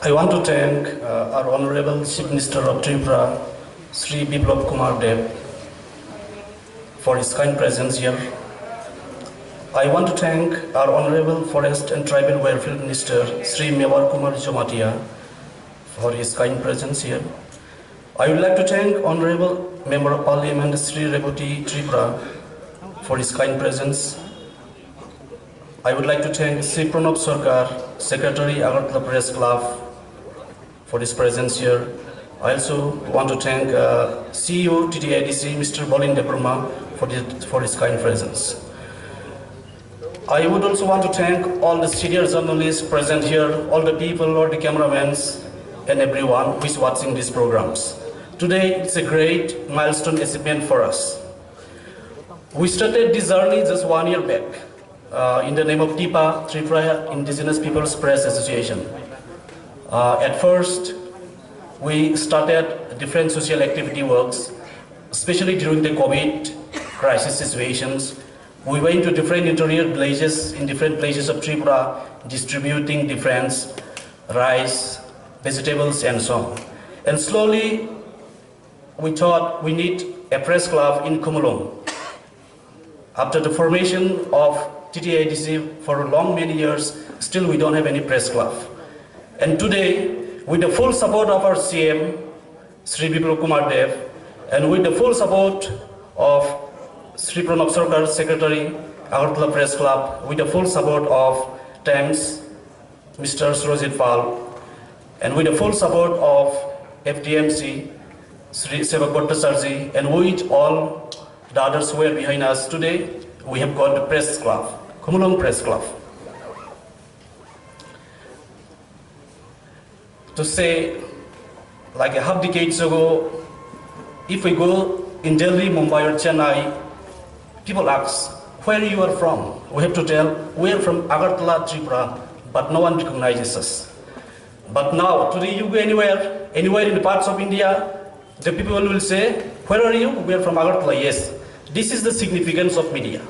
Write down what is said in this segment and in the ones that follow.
I want to thank our Honorable Chief Minister of Tripura, Sri Biplab Kumar Deb, for his kind presence here. I want to thank our Honorable Forest and Tribal Welfare Minister, Sri Mewar Kumar Jomatia, for his kind presence here. I would like to thank Honorable Member of Parliament, Sri Reboti Tripura, for his kind presence. I would like to thank Sri Pranab Sarkar, Secretary Agartala Press Club, for his presence here. I also want to thank CEO TTIDC, Mr. Debbarma, for his kind presence. I would also want to thank all the senior journalists present here, all the people, all the cameramen, and everyone who is watching these programs. Today, it's a great milestone achievement for us. We started this journey just 1 year back in the name of TIPA, Tripura Indigenous Peoples Press Association. At first, we started different social activity works, especially during the COVID crisis situations. We went to different interior villages in different places of Tripura, distributing different rice, vegetables, and so on. And slowly, we thought we need a press club in Khumulwng. After the formation of TTIDC for many years, still we don't have any press club. And today, with the full support of our CM, Sri Biplab Kumar Dev, and with the full support of Sri Pranab Sarkar, Secretary, Agartala Press Club, with the full support of TAMS, Mr. Surajit Pal, and with the full support of FDMC, Sri Sevak Bhattacharjee, and with all the others who are behind us today, we have got the Press Club, Khumulwng Press Club. To say, like a half decades ago, if we go in Delhi, Mumbai, or Chennai, people ask, where you are from? We have to tell, we are from Agartala, Tripura, but no one recognizes us. But now, today you go anywhere in the parts of India, the people will say, where are you? We are from Agartala, yes. This is the significance of media.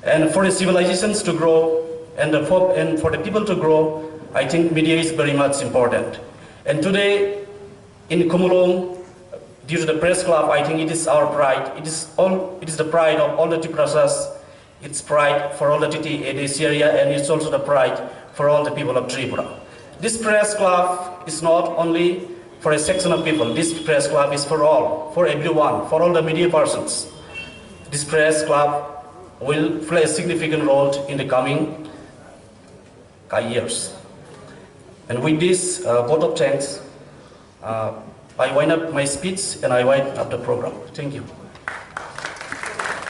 And for the civilizations to grow, and for the people to grow, I think media is very much important. And today, in Khumulwng, due to the press club, I think it is our pride. It is the pride of all the Tripurasas. It's pride for all the TTIDC area, and it's also the pride for all the people of Tripura. This press club is not only for a section of people. This press club is for all, for everyone, for all the media persons. This press club will play a significant role in the coming years. And with this vote of thanks, I wind up my speech and I wind up the program. Thank you.